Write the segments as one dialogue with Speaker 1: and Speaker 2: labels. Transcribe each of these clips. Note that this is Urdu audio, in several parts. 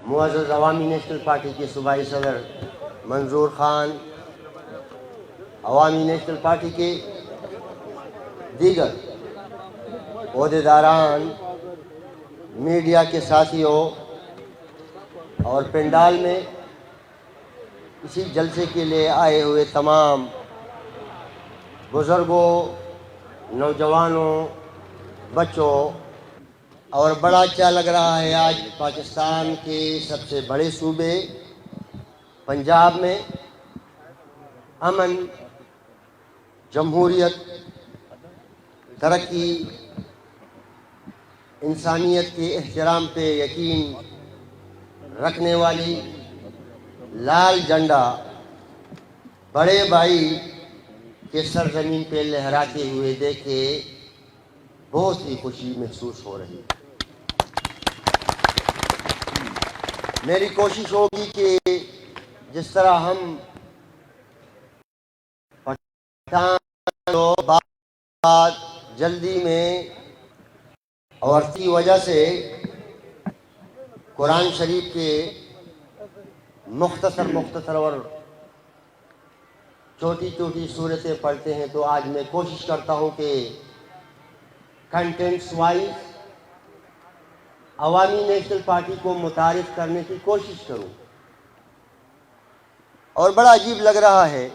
Speaker 1: معزز عوامی نیشنل پارٹی کے صوبائی صدر منظور خان، عوامی نیشنل پارٹی کے دیگر عہدیداران، میڈیا کے ساتھیوں اور پنڈال میں اسی جلسے کے لیے آئے ہوئے تمام بزرگوں، نوجوانوں، بچوں، اور بڑا اچھا لگ رہا ہے آج پاکستان کے سب سے بڑے صوبے پنجاب میں امن، جمہوریت، ترقی، انسانیت کے احترام پہ یقین رکھنے والی لال جھنڈا بڑے بھائی کے سرزمین پہ لہراتے ہوئے دیکھے بہت ہی خوشی محسوس ہو رہی ہے۔ میری کوشش ہوگی کہ جس طرح ہم بات جلدی میں اور کی وجہ سے قرآن شریف کے مختصر اور چھوٹی چھوٹی صورتیں پڑھتے ہیں، تو آج میں کوشش کرتا ہوں کہ کنٹینٹس وائز عوامی نیشنل پارٹی کو متعارف کرنے کی کوشش کروں۔ اور بڑا عجیب لگ رہا ہے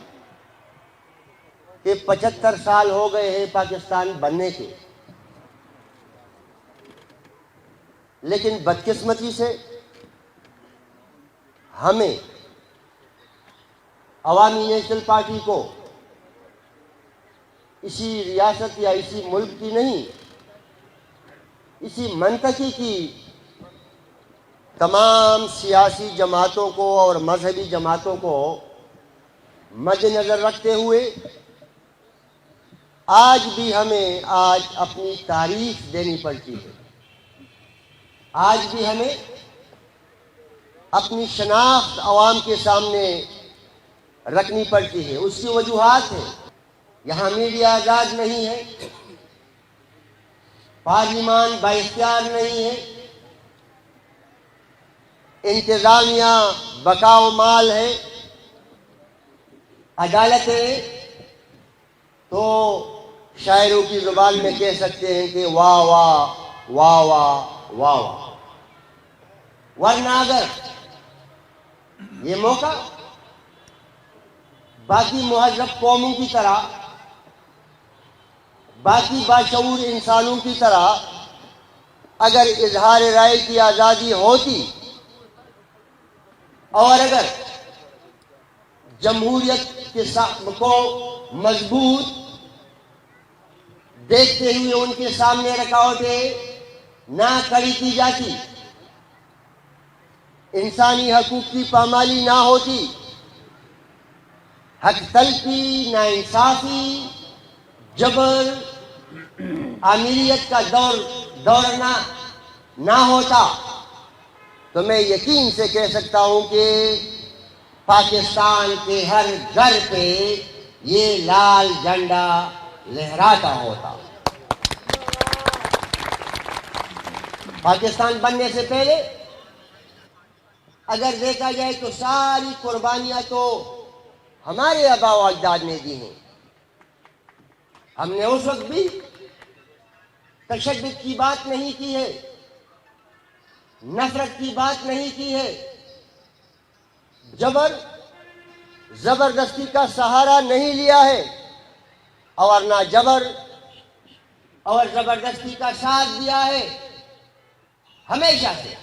Speaker 1: کہ 75 سال ہو گئے ہیں پاکستان بننے کے، لیکن بدقسمتی سے ہمیں عوامی نیشنل پارٹی کو اسی ریاست یا اسی ملک کی نہیں، اسی منطقے کی تمام سیاسی جماعتوں کو اور مذہبی جماعتوں کو مد نظر رکھتے ہوئے آج بھی ہمیں اپنی تعریف دینی پڑتی ہے، آج بھی ہمیں اپنی شناخت عوام کے سامنے رکھنی پڑتی ہے۔ اس کی وجوہات ہیں، یہاں میڈیا آزاد نہیں ہے، پارلیمان بااختیار نہیں ہے، انتظامیہ بقاء و مال ہے، عدالتیں تو شاعروں کی زبان میں کہہ سکتے ہیں کہ واہ واہ واہ واہ واہ واہ۔ ورنہ اگر یہ موقع باقی مہذب قوموں کی طرح، باقی باشعور انسانوں کی طرح اگر اظہار رائے کی آزادی ہوتی اور اگر جمہوریت کے کو مضبوط دیکھتے ہوئے ان کے سامنے رکاوٹیں نہ کھڑی کی جاتی، انسانی حقوق کی پامالی نہ ہوتی، حق تلفی، ناانصافی، جبر، آمیریت کا دوڑنا نہ ہوتا، تو میں یقین سے کہہ سکتا ہوں کہ پاکستان کے ہر گھر پہ یہ لال جھنڈا لہراتا ہوتا۔ پاکستان بننے سے پہلے اگر دیکھا جائے تو ساری قربانیاں تو ہمارے آباء و اجداد نے دی ہیں۔ ہم نے اس وقت بھی تشدد کی بات نہیں کی ہے، نفرت کی بات نہیں کی ہے، زبردستی کا سہارا نہیں لیا ہے، اور نہ جبر اور زبردستی کا ساتھ دیا ہے۔ ہمیشہ سے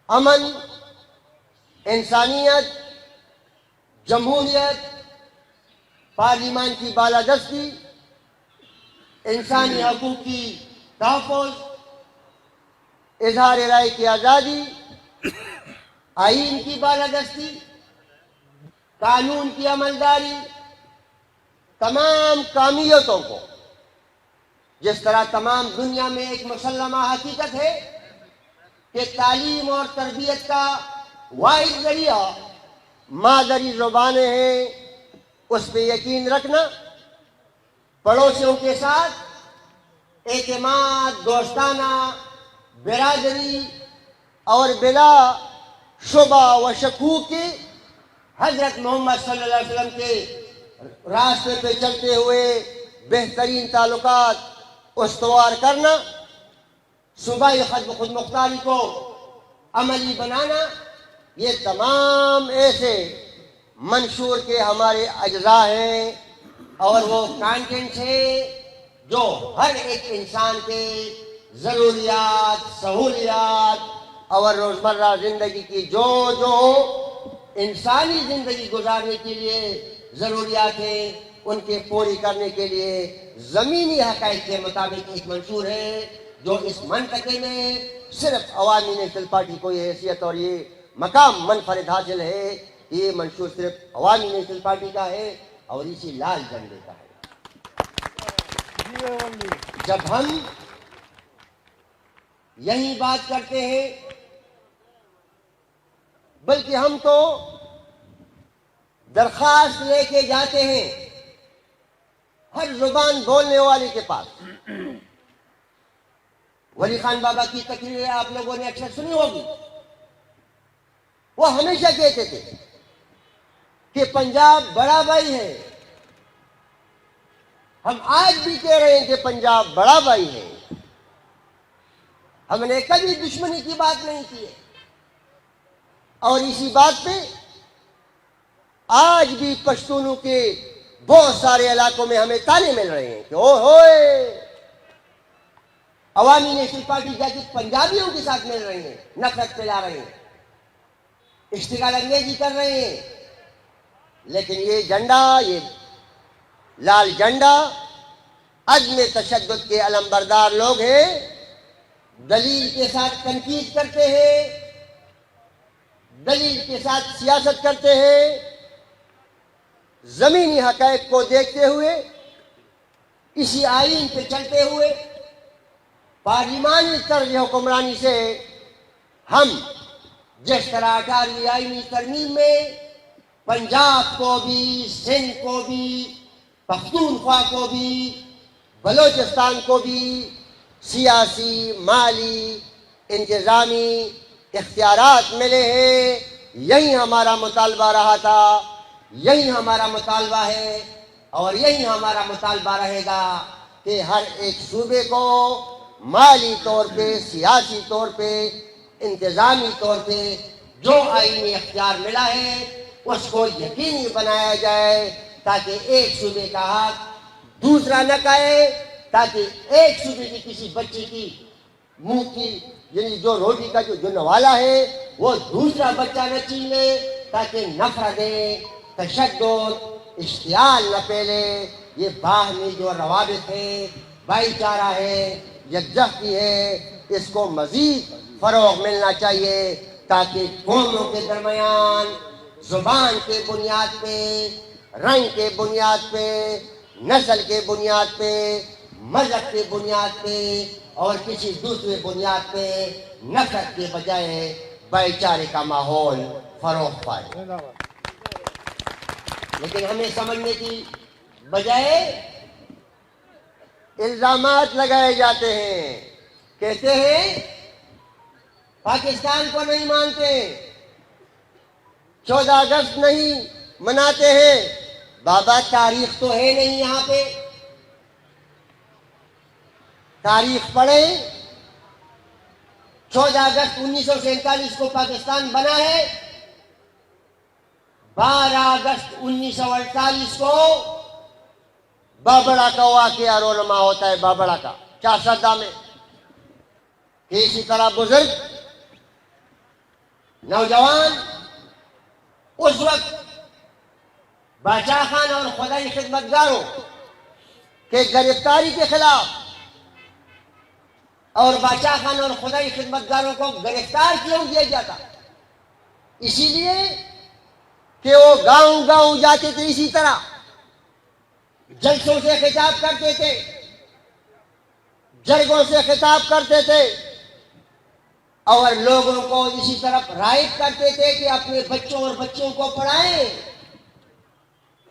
Speaker 1: امن، انسانیت، جمہوریت، پارلیمان کی بالادستی، انسانی حقوق کی تحفظ، اظہار رائے کی آزادی، آئین کی بالادستی، قانون کی عملداری، تمام کامیتوں کو، جس طرح تمام دنیا میں ایک مسلمہ حقیقت ہے کہ تعلیم اور تربیت کا واحد ذریعہ مادری زبانیں ہیں، اس پہ یقین رکھنا، پڑوسیوں کے ساتھ اعتماد، دوستانہ، برادری، اور بلا شبہ و شکوک حضرت محمد صلی اللہ علیہ وسلم کے راستے پہ چلتے ہوئے بہترین تعلقات استوار کرنا، صوبائی خود مختاری کو عملی بنانا، یہ تمام ایسے منشور کے ہمارے اجزاء ہیں اور وہ کانٹینٹس ہیں جو ہر ایک انسان کے ضروریات، سہولیات اور روزمرہ زندگی کی جو انسانی زندگی گزارنے کے لیے ضروریات ہیں ان کے پوری کرنے کے لیے زمینی حقائق کے مطابق ایک منشور ہے جو اس منطقے میں صرف عوامی نیشنل پارٹی کو یہ حیثیت اور یہ مقام منفرد حاصل ہے کہ یہ منشور صرف عوامی نیشنل پارٹی کا ہے اور اسی لال جھنڈے کا ہے۔ جب ہم یہی بات کرتے ہیں، بلکہ ہم تو درخواست لے کے جاتے ہیں ہر زبان بولنے والے کے پاس۔ ولی خان بابا کی تقریر آپ لوگوں نے اکثر سنی ہوگی، وہ ہمیشہ کہتے تھے کہ پنجاب بڑا بھائی ہے۔ ہم آج بھی کہہ رہے ہیں کہ پنجاب بڑا بھائی ہے، ہم نے کبھی دشمنی کی بات نہیں کی ہے، اور اسی بات پہ آج بھی پشتونوں کے بہت سارے علاقوں میں ہمیں تانے مل رہے ہیں کہ او ہوئے عوامی نیشنل پارٹی جا کے پنجابیوں کے ساتھ مل رہی ہیں، نفرت پھیلا رہے ہیں، اشتعال انگیزی کر رہے ہیں۔ لیکن یہ جھنڈا، یہ لال جھنڈا عدم تشدد کے علم بردار لوگ ہیں، دلیل کے ساتھ تنقید کرتے ہیں، دلیل کے ساتھ سیاست کرتے ہیں، زمینی حقائق کو دیکھتے ہوئے، اسی آئین پہ چلتے ہوئے، پارلیمانی طرز حکمرانی سے ہم جس طرح 18ویں آئینی ترمیم میں پنجاب کو بھی، سندھ کو بھی، پختونخوا کو بھی، بلوچستان کو بھی سیاسی، مالی، انتظامی اختیارات ملے ہیں، یہی ہمارا مطالبہ رہا تھا، یہی ہمارا مطالبہ ہے اور یہی ہمارا مطالبہ رہے گا کہ ہر ایک صوبے کو مالی طور پہ، سیاسی طور پہ، انتظامی طور پہ جو آئینی اختیار ملا ہے اس کو یقینی بنایا جائے تاکہ ایک صوبے کا حق دوسرا نہ کھائے، تاکہ ایک صوبے کی کسی بچے کی منہ کی یعنی جو روٹی کا جو نوالا ہے وہ دوسرا بچہ نہ چھین لے، تاکہ نفرتیں، تشدد، اشتعال نہ پھیلے۔ یہ باہمی جو روابط ہے، بھائی چارہ ہے، یکجہتی ہے، اس کو مزید فروغ ملنا چاہیے تاکہ قوموں کے درمیان زبان کے بنیاد پہ، رنگ کے بنیاد پہ، نسل کے بنیاد پہ، مذہب کے بنیاد پہ اور کسی دوسرے بنیاد پہ نفرت کے بجائے بھائی چارے کا ماحول فروغ پائے۔ لیکن ہمیں سمجھنے کی بجائے الزامات لگائے جاتے ہیں، کہتے ہیں پاکستان کو نہیں مانتے، 14 اگست نہیں مناتے ہیں۔ بابا تاریخ تو ہے نہیں یہاں پہ، تاریخ پڑھیں۔ 14 اگست 1947 کو پاکستان بنا ہے، 12 اگست 1948 کو بابڑا کا واقعہ رونما ہوتا ہے، بابڑا کا چارسدہ میں، کہ اسی طرح بزرگ نوجوان اس وقت باچا خان اور خدائی خدمتگاروں کے گرفتاری کے خلاف، اور باچا خان اور خدائی خدمتگاروں کو گرفتار کیوں کیا جاتا؟ اسی لیے کہ وہ گاؤں گاؤں جاتے تھے، اسی طرح جلسوں سے خطاب کرتے تھے، جرگوں سے خطاب کرتے تھے اور لوگوں کو اسی طرف رائٹ کرتے تھے کہ اپنے بچوں اور بچوں کو پڑھائیں،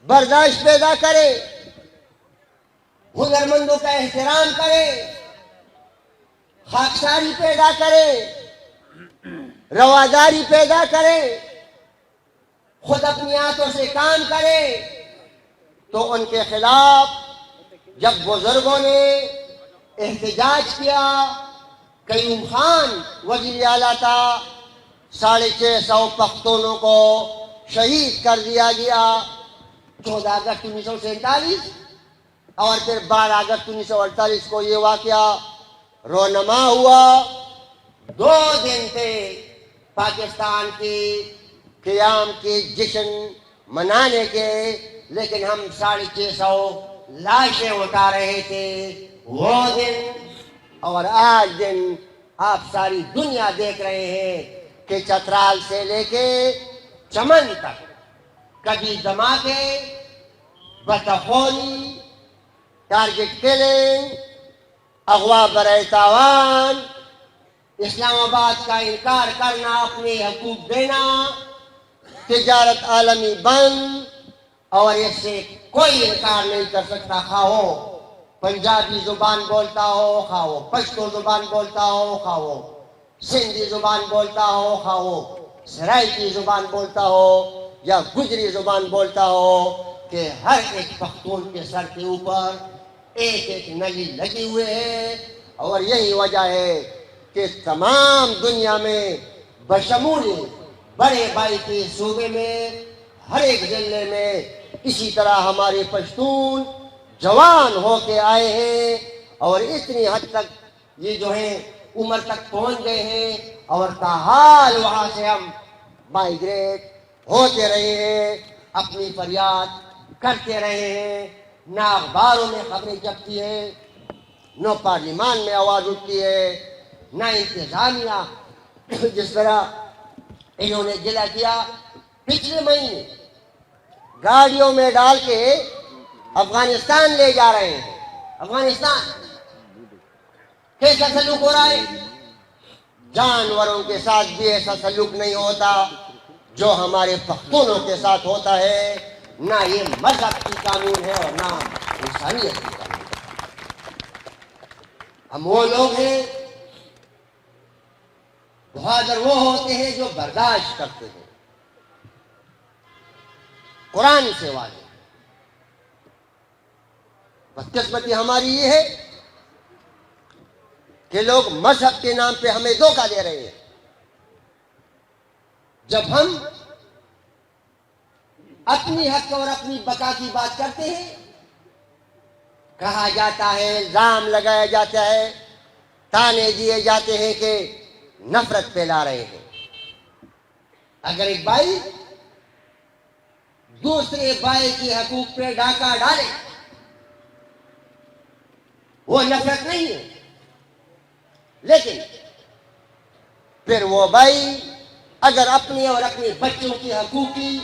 Speaker 1: برداشت پیدا کریں، ہنرمندوں کا احترام کریں، خاکساری پیدا کریں۔ رواداری پیدا کریں، خود اپنی ہاتھوں سے کام کریں، تو ان کے خلاف جب بزرگوں نے احتجاج کیا، قیوم خان وزیر اعلیٰ تھا، 650 پختونوں کو شہید کر دیا گیا 14 اگست 1947، اور پھر 12 اگست 1948 کو یہ واقعہ رونما ہوا۔ 2 دن تھے پاکستان کی قیام کے جشن منانے کے، لیکن ہم 650 لاشیں اٹھا رہے تھے وہ دن، اور آج دن آپ ساری دنیا دیکھ رہے ہیں کہ چترال سے لے کے چمن تک کبھی دھماکے، بتخولی، ٹارگٹ کلنگ، اغوا برائے تاوان، اسلام آباد کا انکار کرنا، اپنے حقوق دینا، تجارت عالمی بند، اور اس سے کوئی انکار نہیں کر سکتا، خواہ وہ پنجابی زبان بولتا ہو، خواہ وہ پشتو زبان بولتا ہو، خواہ وہ سندھی زبان بولتا ہو، خواہ وہ سرائکی زبان بولتا ہو یا گجری زبان بولتا ہو، کہ ہر ایک پختون کے سر کے اوپر ایک ایک نلی لگی ہوئے ہے۔ اور یہی وجہ ہے کہ تمام دنیا میں بشمول بڑے بھائی کے صوبے میں ہر ایک ضلع میں اسی طرح ہمارے پشتون جوان ہو کے آئے ہیں، اور اتنی حد تک یہ جو ہیں عمر تک پہنچ گئے ہیں، اور تاحال وہاں سے ہم مائیگریٹ ہوتے رہے ہیں، اپنی فریاد کرتے رہے ہیں، نہ اخباروں میں خبریں چھپتی ہیں، نہ پارلیمان میں آواز اٹھتی ہے، نہ انتظامیہ جس طرح انہوں نے گلہ کیا پچھلے مہینے گاڑیوں میں ڈال کے افغانستان لے جا رہے ہیں۔ افغانستان کیسا سلوک ہو رہا ہے؟ جانوروں کے ساتھ بھی ایسا سلوک نہیں ہوتا جو ہمارے پختونوں کے ساتھ ہوتا ہے، نہ یہ مذہب کی قانون ہے اور نہ انسانیت کی قانون ہے۔ ہم وہ لوگ ہیں، بہادر وہ ہوتے ہیں جو برداشت کرتے ہیں۔ قرآن سے واضح، بدقسمتی ہماری یہ ہے کہ لوگ مذہب کے نام پہ ہمیں دھوکہ دے رہے ہیں۔ جب ہم اپنی حق اور اپنی بقا کی بات کرتے ہیں، کہا جاتا ہے، الزام لگایا جاتا ہے، تانے دیے جاتے ہیں کہ نفرت پھیلا رہے ہیں۔ اگر ایک بھائی دوسرے بھائی کے حقوق پہ ڈاکہ ڈالے، وہ نفرت نہیں ہے، لیکن پھر وہ بھائی اگر اپنے اور اپنے بچوں کے حقوق کی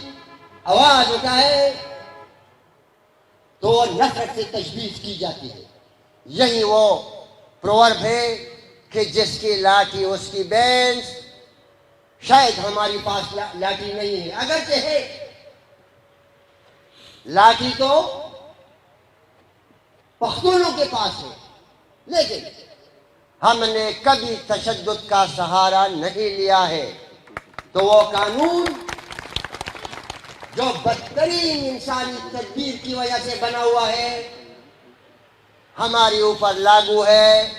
Speaker 1: آواز اٹھائے تو نفرت سے تشبیہ کی جاتی ہے۔ یہی وہ پروورب ہے کہ جس کی لاٹھی اس کی بینس۔ شاید ہماری پاس لاٹھی نہیں ہے، اگرچہ ہے، لاٹھی تو پختونوں کے پاس ہے، لیکن ہم نے کبھی تشدد کا سہارا نہیں لیا ہے، تو وہ قانون جو بدترین انسانی تدبیر کی وجہ سے بنا ہوا ہے ہمارے اوپر لاگو ہے،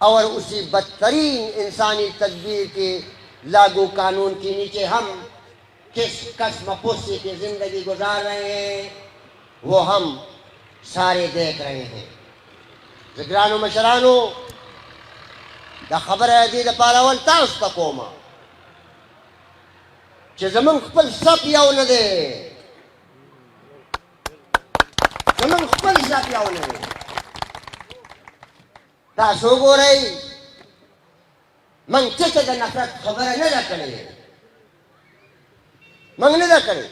Speaker 1: اور اسی بدترین انسانی تدبیر کے لاگو قانون کے نیچے ہم کس قسم پرسی کی زندگی گزار رہے ہیں وہ ہم سارے دیکھ رہے ہیں۔ ذکرانو مشرانو، دا خبر ہے دی دا پاراول تاس تا کوما چې زمون خپل سپ یو نه دی، زمون خپل سپ یو نه دی۔ تاسو وګورئ، موږ څه د نفرت خبره نه ده کړې، موږ نه ده کړې،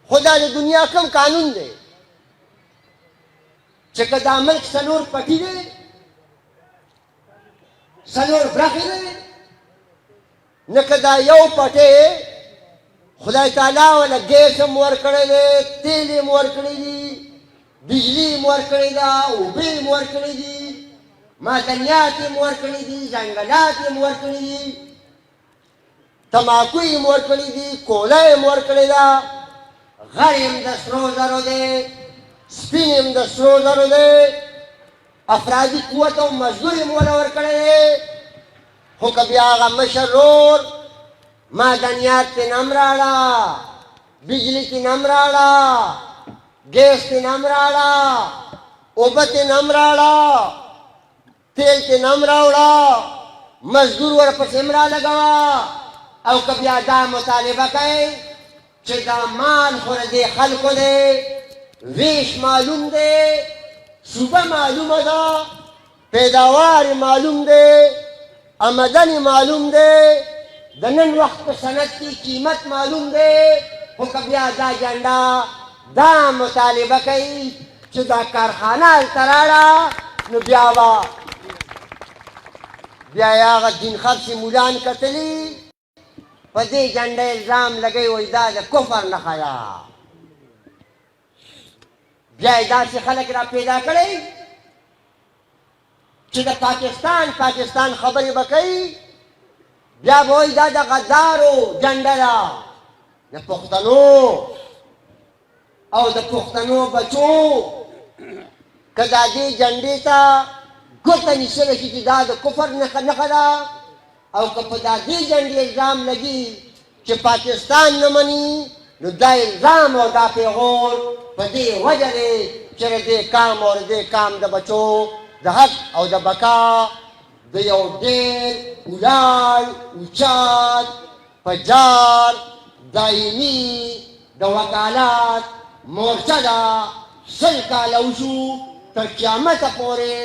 Speaker 1: خو دا د دنیا کوم قانون دی چې که دا ملک 4 پټي دی، 4 برخې دی، نه که دا یو پټی خدای تعالی وله ګیس هم ورکړی دی، تیل هم ورکړی دي، بجلی هم ورکړې ده، اوبه هم ورکړې دي، معدنیات یې مور کړي دي، ځنګلات یې مور کړي دي، تماکو یې مور کړي دي، کوله یې مور کړې ده، غر یې د سرو زرو دی، سپین یې د سرو زرو دی، افرادي قوت او مزدور یې موله ورکړی دی. خو که بیا هغه مشر رور معدنیات ترې نه هم راړه، بجلي ترې نه هم راړه، ګیس ترې نه هم راړه، اوبه ترې نه هم راړه، تیل ترې نه هم راوړه، مزدور ورپسې هم رالګوه، او که بیا دا مطالبه کوئ چې دا مال خو د دې خلکو دی، ویش معلوم دی، صوبه معلومه ده، پیداوار معلوم دی، آمدن معلوم دی، د نن وخت په صنعت کې قیمت معلوم دی، خو که بیا دا جنډه دا مطالبه کوي چې دا کارخانه هلته راړه، نو بیا به بیا یې هغه دین خرڅې مولان کتلي په دې جنډه الزام لګوي، وایي دا د کفر نښه ده. بیا یې داسې خلک را پیدا کړی چې د پاکستان خبرې به کوي، بیا به وایي دا د غدارو جنډه ده، د پښتنو او د پښتنو بچو که دا دې جنډې ته ګوته نیسلی شي چې دا د کفر نښه ده، او که په دا دې جنډې الزام لګي چې پاکستان نه مني، نو دا الزام او دا پیغور په دې وجه دی چې د دې کام او د دې کام د بچو د حق او د بقا د یو ډېر ولاړ اوچات پجار دایمي د وکالات مورچه ده، 100 کاله وشو تر قیامته پورې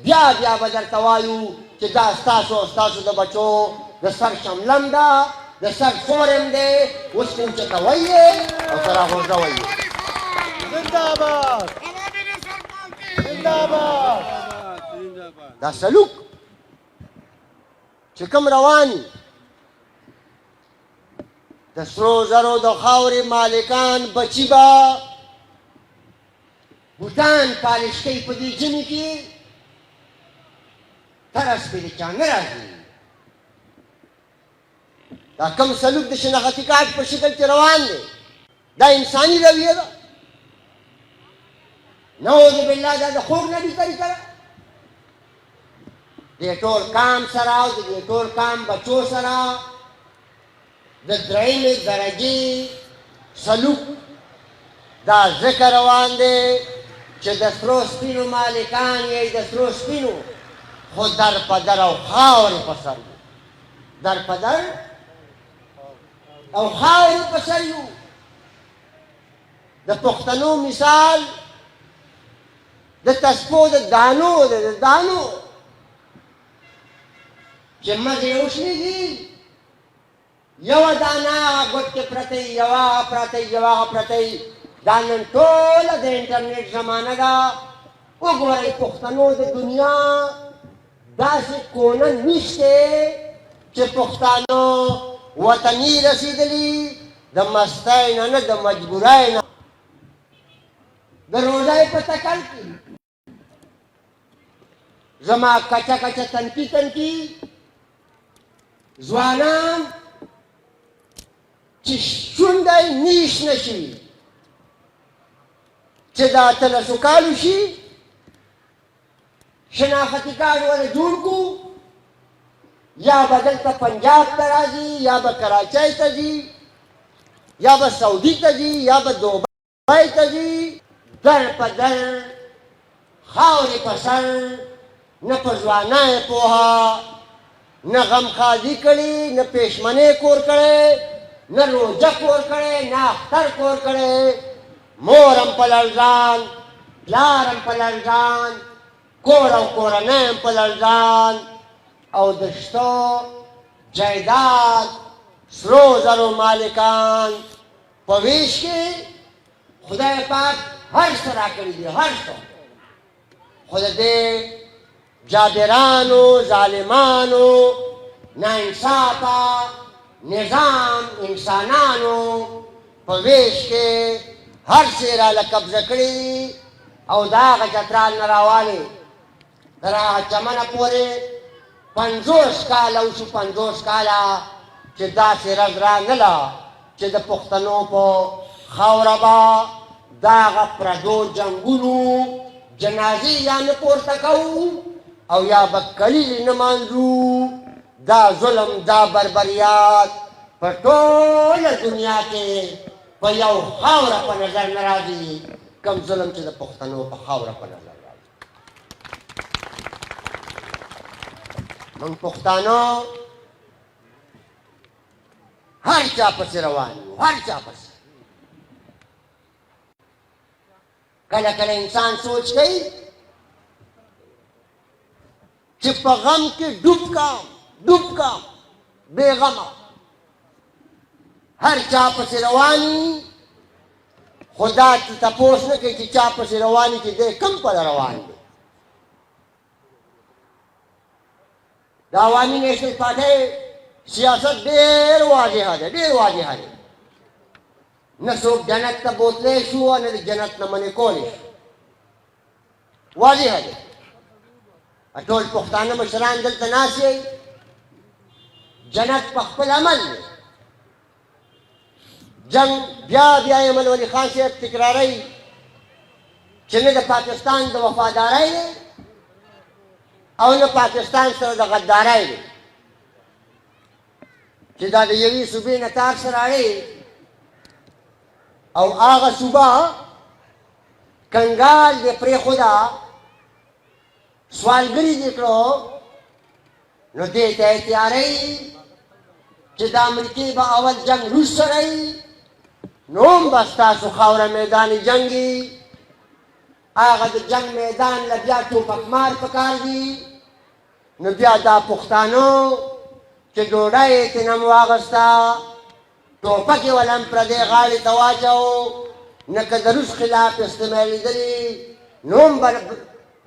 Speaker 1: بیا به درته وایو چې دا ستاسو د بچو د سر شملم ده، د سر فورم دی، اوس که اوچتوئ یې او که راغورځوئ یې.
Speaker 2: زنده‌باد زنده‌باد.
Speaker 1: دا سلوک چې کوم رواني د سرو زرو د خاورې مالکان بچي به بوټان پالش کوي په دې ژمي کې، ترس پې د چا نه راځي. دا کوم سلوک د شناختي کارت په شکل کې روان دی، دا انساني رویه ده؟ نعوذ بالله دا د خوږ نبي طریقه ده. دې ټول کام سره او د دې ټول کام بچو سره د درېیمې درجې سلوک دا ذکر روان دی چې د سرو سپینو مالکان یې د سرو سپینو، خو در په در او خاورې په سر یو، در په در او خاورې په سر یو. د پښتنو مثال د تسپو د دانو دی، د دانو چې مغې وشلېږي، یوه دانه ګوټ کې پرته وي، یوه پرته وي، یوه پرته وي. دا نن ټوله د انټرنیټ زمانه ده. وګورئ پښتنو د دنیا داسې کونه نشته چې پښتانه وطني رسېدلي د مستۍ نه، د مجبورۍ نه، د روژۍ په تکل کې. زما کچه تنکي ځوانان چې شونډی نیش نشي چې دا 1300 کالو شي، شناختي کارت ورته جوړ کړو، یا به دلته پنجاب ته راځي، یا به کراچۍ ته ځي، یا به سعودي ته ځي، یا به دوبۍ ته ځي. در په در خاورې په سر، نه په ځوانۍ پوهه، نه غمخازي کړي، نه پېشمنۍ کور کړی، نه روژه کور کړی، نه اختر کور کړی. مورم په لړزان، پلارم په لړزان، کور او کورنۍ هم په لړزان، او د شته جایداد سرو زرو مالکان په ویش کې خدای پاک هر څه راکړي دي، هر څه. خو د دې جابرانو، ظالمانو، ناانصافه نظام انسانانو په ویش کې هر څه یې راله قبضه کړي دي، او د هغه چترال نه راوالې تر هغه چمنه پورې 50 کاله وشو 50 کاله چې داسې ورځ رانغله چې د پښتنو په خاوره به د هغه پردو جنګونو جنازې یا نه پورته کوو او یا به کلیلې نه مانځو. دا ظلم دا بربریات په ټوله دنیا کې په یو خاوره په نظر نه راځي کوم ظلم چې د پښتنو په خاوره په نظر راځي. موږ پښتانه هر چا پسې روان یو، هر چا پسې. کله کله انسان سوچ کوي چې په غم کې ډوب کام بې غمه هر چا پسې رواني، خو دا تپوس نه کوي چې چا پسې رواني چې دی کوم پله روان دی. د عوامي نیشنل پارټۍ سیاست ډېر واضحه ده، ډېر واضحه ده. نه څوک جنت ته بوتلی شو نه د جنت نه منې کولی شو، واضحه ده. ټول پښتانه مشران دلته ناست یئ، جنت په خپل عمل دی. جنگ بیا احمد ولی خان صاحب تکراروي چې نه د پاکستان د وفادارۍ دی او نه پاکستان سره د غدارۍ دی، چې دا د یوې صوبې نه تار سره اړې او هغه صوبه کنګال دې پرېښوده، سوالګري دې کړو، نو دې ته یې تیاروي چې د امریکې به اول جنگ روس سره وي، نو هم به ستاسو خاوره میدان جنګي. هغه د جنگ میدان له بیا ټوپک مار پکار دي. نو بیا دا پښتانو چې ډوډۍ یې ترې نه مو واخسته، ټوپک یې ولا هم پردۍ غاړې ته واچو، نه که د روس خلاف استعمالېدلي نو هم به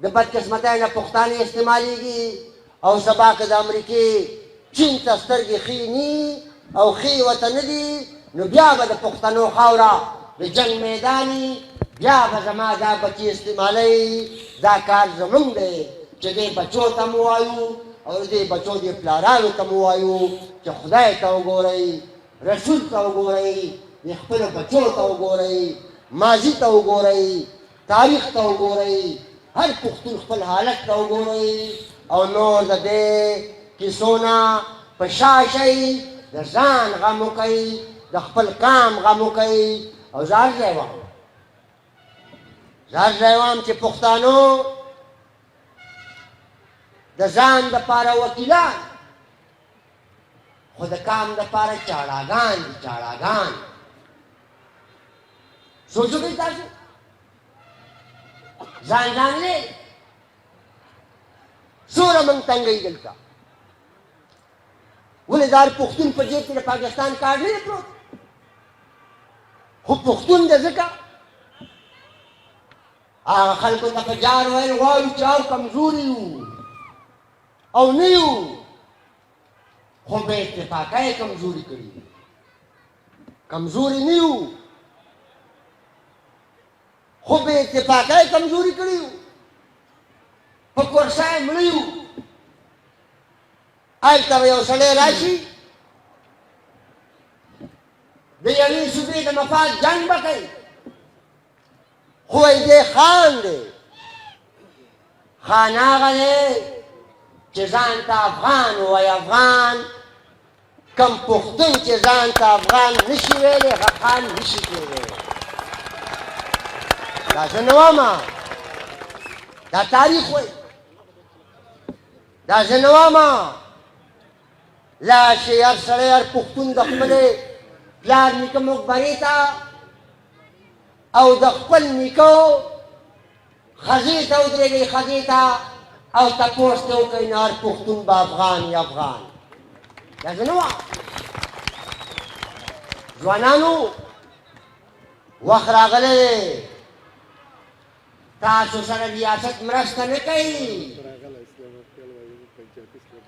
Speaker 1: د بدقسمتۍ نه پښتانه استعمالېږي. او سبا که د امریکې چین ته سترګې ښې ني او ښې ورته نه دي، نو بیا به د پښتنو خاوره د جنګ میداني، بیا به زما دا بچي استعمالوي. دا کار زمونږ دی چې دې بچو ته مو وایو او دې بچو دې پلارانو ته مو وایو چې خدای ته وګورئ، رسول ته وګورئ، دې خپلو بچو ته وګورئ، ماضي ته وګورئ، تاریخ ته وګورئ، هر پښتون خپل حالت ته وګورئ او نور د دې کیسو نه په شا شئ، د ځان غم وکئ، د خپل کام غم وکئ. او زه هر ځای وایم چې پښتانو د ځان دپاره وکیلان، خو د کام دپاره چاړاګان دي، چاړاګان. سوچ وکئ تاسو ځان دی څومره موږ تنګوي دلته. ولې دا پښتون په جیب کې د پاکستان کارډ نه دی پروت، خو پښتون دی ځکه هغه خلکو ته په جار ویل غواړو چې او کمزوري یو او نه یو، خو بې اتفاقه یې کمزوري کړي، کمزوري نه یو خو بې اتفاقه یې کمزوري کړي یو، په کورسه یې مړه یو. هلته به یو سړی راشي د یوې صوبې د مفاد جنګ به کوي، خو وایي دی خان دی. خان هغه دی چې ځان ته افغان ووایي، افغان. کم پښتون چې ځان ته افغان نشي ویلی هغه خان نشي کېدی. دا زه نه وایم، دا تاریخ وایي، دا زه نه وایم. لاړ شي هر سړی هر پښتون د خپلې پلار نیکه مقبرې ته او د خپل نیکه خزې ته ودرېږئ، خزې ته، او تپوس ته وکئ نه هر پښتون به افغان یا افغان. دا زه نه وایم. ځوانانو وخت راغلی دی، تاسو سره ریاست مرسته نه کوي،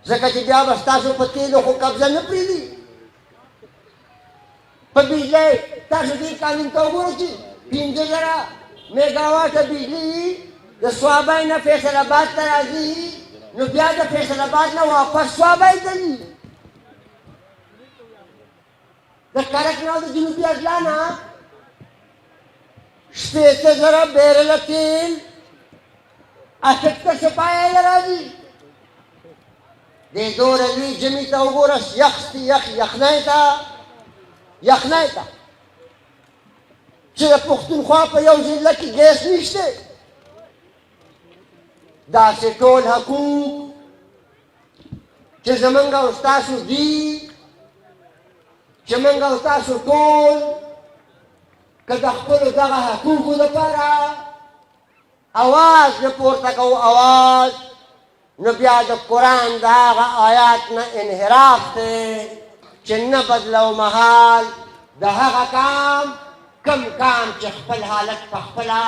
Speaker 1: ځکه چې بیا به ستاسو په تیلو خو قبضه نه پرېږدي. په بجلۍ تاسو دې قانون ته وګورئ چې 5,000 میګاواټه بجلي د صوابۍ نه فیصل آباد ته راځي نو بیا د فیصل آباد نه واپس صوابۍ ته ځي. د کرک نه او د جنوبي اضلاع نه شپېته زره بیرله تیل اټکته سپایه یې راځي. دې دومره لوی ژمي ته وګوره، یخنۍ ته چې د پښتونخوا په یو ضلع کې ګیس نشته. داسې ټول حقوق چې زمونږ او ستاسو دي، چې مونږ او تاسو ټول که د خپلو دغه حقوقو لپاره اواز نه پورته کوو اواز، نو بیا د قرآن د هغه آیات نه انحراف دی چې نه بدلو محال د هغه کام کم کام چې خپل حالت په خپله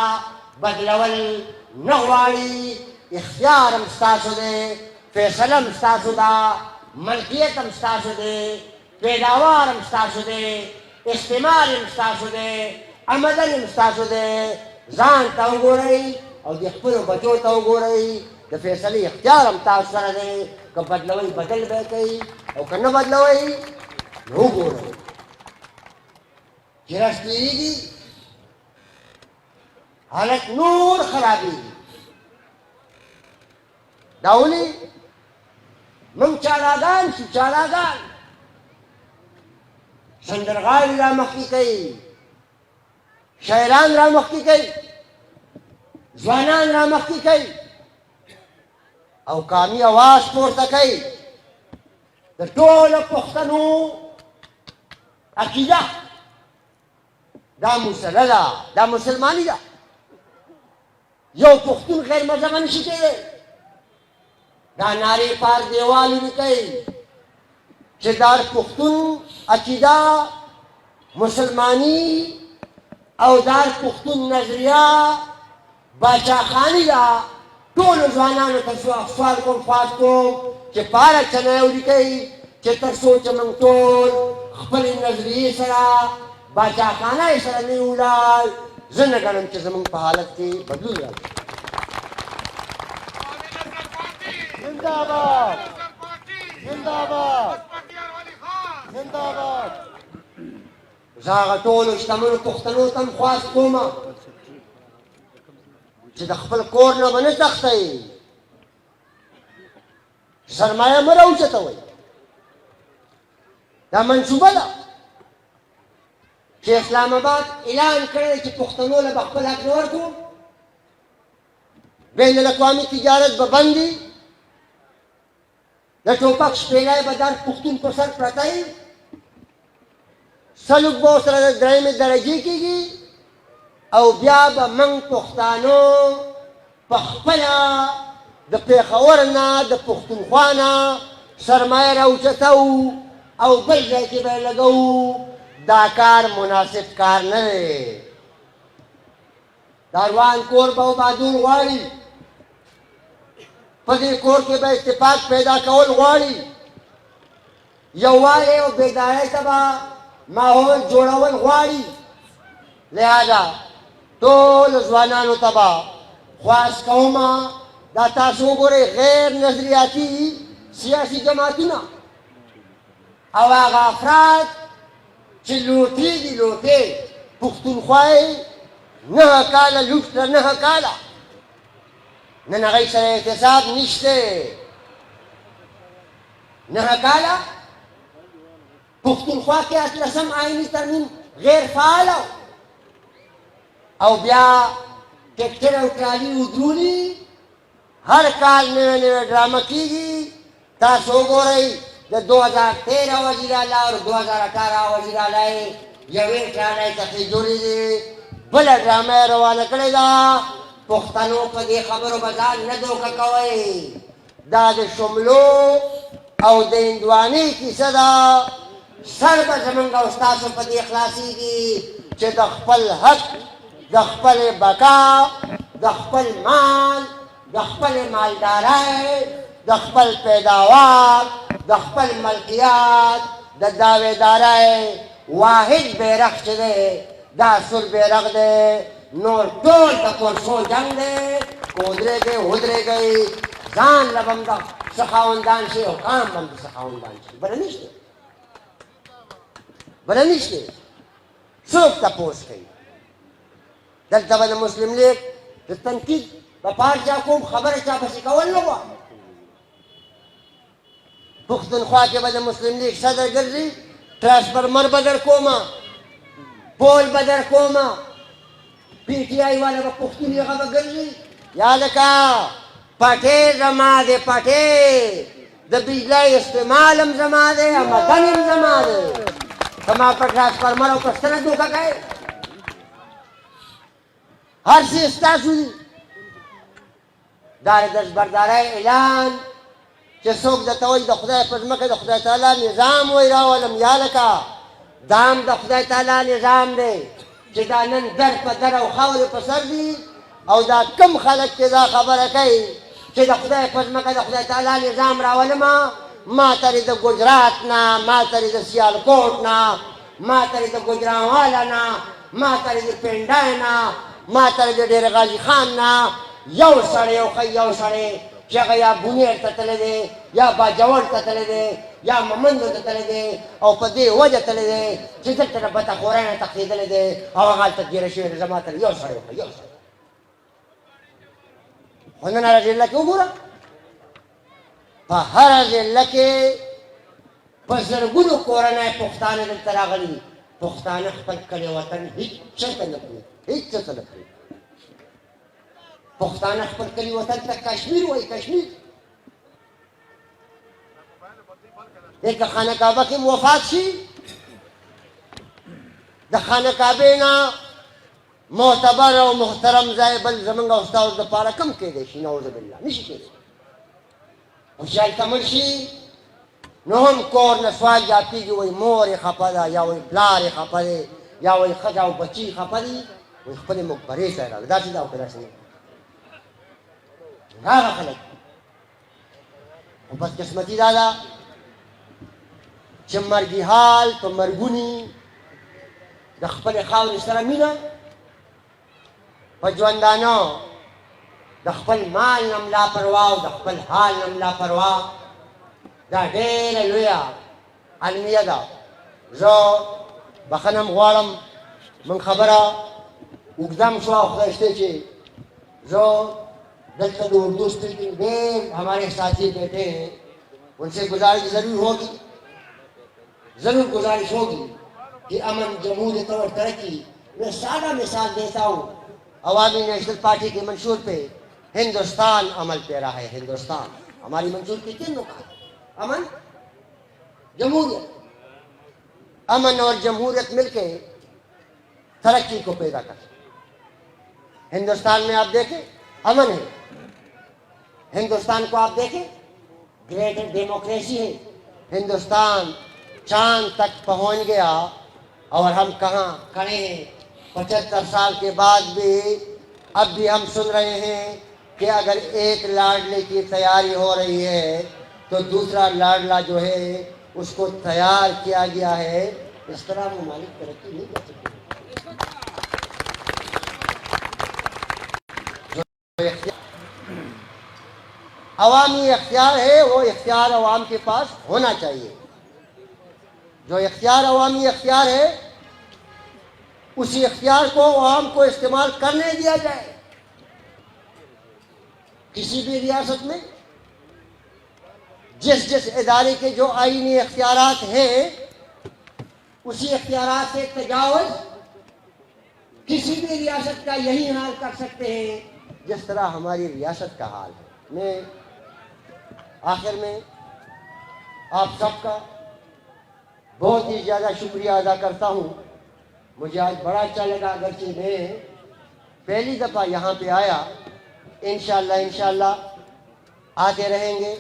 Speaker 1: بدلول نه غواړي. اختیار هم ستاسو دی، فیصله هم ستاسو ده، ملکیت هم ستاسو دی، پیداوار هم ستاسو دی، استعمار هم ستاسو دی، آمدن هم ستاسو دی. ځان ته وګورئ او د خپلو بچو ته وګورئ. د فیصلې اختیار هم تاسو سره دی، که بدلوئ بدل به کوي او که نه بدلوئ نو وګورئ چې رس تېرېږي حالت نور خرابېږي. دا ولې موږ چالاګان شو، چالاګان سندرغاړي را مخکې کوي، شاعران را مخکې کوي، ځوانان را مخکې کوي او قامي اواز پورته کوي. د ټولو پښتنو عقیده دا مسله ده، دا مسلماني ده. یو پښتون غیر مذهبه نشي کېدی. دا نارې پار دیوالونه کوي چې دا پښتون عقیده مسلماني او دا پښتون نظریه باچاخاني ده. ټولو ځوانانو ته سوال کوم، خواست کوم چې پاره چنه ولیکئ چې تر څو چې موږ ټول خپلې نظریې سره باچاخانه یې سره نه ولاړ، زه نه ګڼم چې زموږ په حالت کې بدلون راځي.
Speaker 2: زنده‌باد زنده‌باد زنده‌باد.
Speaker 1: زه هغه ټولو شتمنو پښتنو ته هم خواست کوم چې د خپل کور نه به نه تښتئ، سرمایه مه راوچتوئ. دا منصوبه ده چې اسلام آباد اعلان کړی چې پښتنو له به خپل حق نه ورکړو، بین الاقوامي تجارت به بند وي، د ټوپک شپېلۍ به در پښتون په سر پرته وي، سلوک به ورسره د درېیمې درجې کېږي او بیا به موږ پښتانو په خپله د پېښور نه د پښتونخوا نه سرمایه راوچتو او بل ځای کې به یې لګوو. دا کار مناسب کار نه دی. دا روان کور به بهادور غواړي، په دې کور کې به اتفاق پیدا کول غواړي، یووالی او بیدارۍ ته به ماحول جوړول غواړي. لہذا ټولو ځوانانو ته به خواست کومه دا تاسو وګورئ غیر نظریاتي سیاسي جماعتونه او هغه افراد چې لوټې دي، لوټې پښتونخوا یې 9 کاله لوټ کړه، 9 کاله نن هغوی سره اعتصاب نشته. 9 کاله پښتونخوا کې 18 آئیني ترمیم غیر فعاله او بیا ټکټر او ټرالي ودرولي، هر کال نوې نوې ډرامه کېږي. تاسو وګورئ د 2013 وزیر اعلی او 2018 وزیر اعلی یوې ټرانې څخه جوړې دي، بله ډرامه یې روانه کړې ده. پښتنو په دې خبرو به ځان نه دوکه کوئ. دا د شملو او د هندوانې کیسه ده. سر به زمونږ او ستاسو په دې خلاصېږي چې د خپل حق، د خپل بقا، د خپل مال، د خپل مالدارۍ، د خپل پیداوار، د خپل ملکیت، د دعویدارۍ واحد بیرغ چې دی دا سور بیرغ دی. نور ټول د کورسو جنګ دی کودرے گئے ہودرے گئے زان لبم دا سخاوندان سے حکام بند سخاوندان سے برنشتے سوک تپوس گئی دلتا بنا مسلم لیگ تنقید بپار چا کوم خبر چا بسی کول لگوا پختونخوا کے بنا مسلم لیگ صدر گرزی ٹرانسفرمر بدر کوما پول بدر کوما پی ٹی آئی والا با پختونی خبر گرزی یاد کا پٹے زما دے پٹے دا بجلی استعمالم زما دے مدنم زما دے کما پر ٹرانسفرمر او کستنہ دوکا گئے ہر سی استاسو دی دار دست بردارہ اعلان چه سوک دا توی دا خدای پزمک دا خدای تعالی نظام وی راولم یالکا دام دا خدای تعالی نظام دے چه دا نن در پا در او خور پا سر دی او دا کم خلق چه دا خبر کئی چه دا خدای پزمک دا خدای تعالی نظام راولم ما تری دا گجرات نا ما تری دا سیالکوٹ نا ما تری دا گجرانوالا نا ما تری دا پنڈای نا ما تری دا دیر غازی خان نا یو سڑے او خی یو سڑے چاگه یا بونیر تتلی دے یا باجوان تتلی دے یا ممندو تتلی دے او پا دے وجہ تلی دے چی دلتا نبتا خورین تقیدلی دے او اغال تدگیر شویر زماتا یو سڑے او یو سڑے خوندنا رضی اللہ کی امورا پا ہر رضی اللہ کے پا زرگونو کورنای پختان دلتا راغلی پختان خپل کلی وطن ہیچ چلتا نکلی ہیچ چلتا نکلی پختانہ خپل کلی وطن تک کشمیر ہوئی کشمیر ایک خانہ کعبہ کی وفات شی دا خانہ کعبہ نا معتبر و محترم زائے بل زمنگا استاذ دا پارا کم کے دے شی نعوذ باللہ نشی کے دے خوشائی کمل شی نو ہم کور نسوال جاتی جو وہی مور خپا دا یا وہی پلار خپا دے یا وہی خجا و بچی خپا دی وہی خپل مقبرے سے رہا دا سی دا اوپر سے راغ خلق و بس قسمتی دادا چه مرگی حال پا مرگونی دا خپل خاون سر مینا پا جواندانا دا خپل مال نم لا پروا و دا خپل حال نم لا پروا دا دیر لویا علمیه دا زو بخنم غوارم من خبره اگدام شوا خداشتے چه زو دلتا دو اردو سپیکنگ دیر ہمارے ساتھی بیٹھے ہیں ان سے گزارش ضرور گزارش ہوگی کہ امن جمہوریت اور ترقی میں سادہ مثال دیتا ہوں عوامی نیشنل پارٹی کے منشور پہ ہندوستان عمل پیرا ہے ہندوستان ہماری منشور کی تین نکات امن جمہوریت امن اور جمہوریت مل کے ترقی کو پیدا کر ہندوستان میں آپ دیکھیں امن ہے ہندوستان کو آپ دیکھیں گریٹر ڈیموکریسی ہے ہندوستان چاند تک پہنچ گیا اور ہم کہاں کھڑے ہیں 75 سال کے بعد بھی اب بھی ہم سن رہے ہیں کہ اگر ایک لاڈلے کی تیاری ہو رہی ہے تو دوسرا لاڈلا جو ہے اس کو تیار کیا گیا ہے اس طرح ممالک ترقی نہیں کر سکتے عوامی اختیار ہے وہ اختیار عوام کے پاس ہونا چاہیے جو اختیار عوامی اختیار ہے اسی اختیار کو عوام کو استعمال کرنے دیا جائے کسی بھی ریاست میں جس ادارے کے جو آئینی اختیارات ہیں اسی اختیارات سے تجاوز کسی بھی ریاست کا یہی حال کر سکتے ہیں جس طرح ہماری ریاست کا حال ہے میں آخر میں آپ سب کا بہت ہی زیادہ شکریہ ادا کرتا ہوں مجھے آج بڑا اچھا لگا اگرچہ میں پہلی دفعہ یہاں پہ آیا انشاءاللہ آتے رہیں گے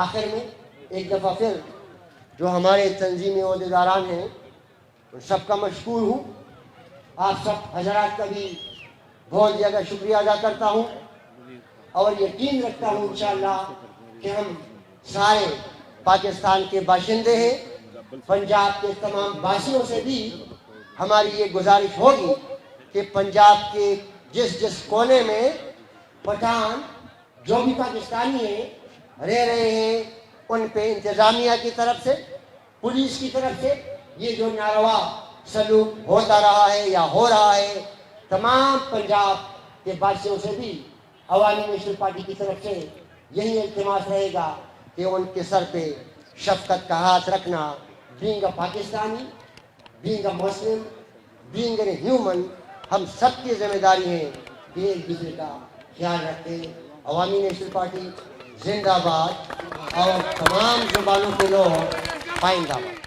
Speaker 1: آخر میں ایک دفعہ پھر جو ہمارے تنظیمی عہدیداران ہیں ان سب کا مشکور ہوں آپ سب حضرات کا بھی بہت زیادہ شکریہ ادا کرتا ہوں اور یقین رکھتا ہوں انشاءاللہ کہ ہم سارے پاکستان کے باشندے ہیں پنجاب کے تمام باسیوں سے بھی ہماری یہ گزارش ہوگی کہ پنجاب کے جس کونے میں پٹھان جو بھی پاکستانی ہیں رہ رہے ہیں ان پہ انتظامیہ کی طرف سے پولیس کی طرف سے یہ جو ناروا سلوک ہوتا رہا ہے یا ہو رہا ہے تمام پنجاب کے باشندوں سے بھی عوامی نیشنل پارٹی کی طرف سے یہی التماس رہے گا کہ ان کے سر پہ شفقت کا ہاتھ رکھنا being a Pakistani being a Muslim being a human ہم سب کی ذمہ داری ہے کہ ایک دوسرے کا خیال رکھیں عوامی نیشنل پارٹی زندہ باد اور تمام زبانوں کے لوگ پائندہ باد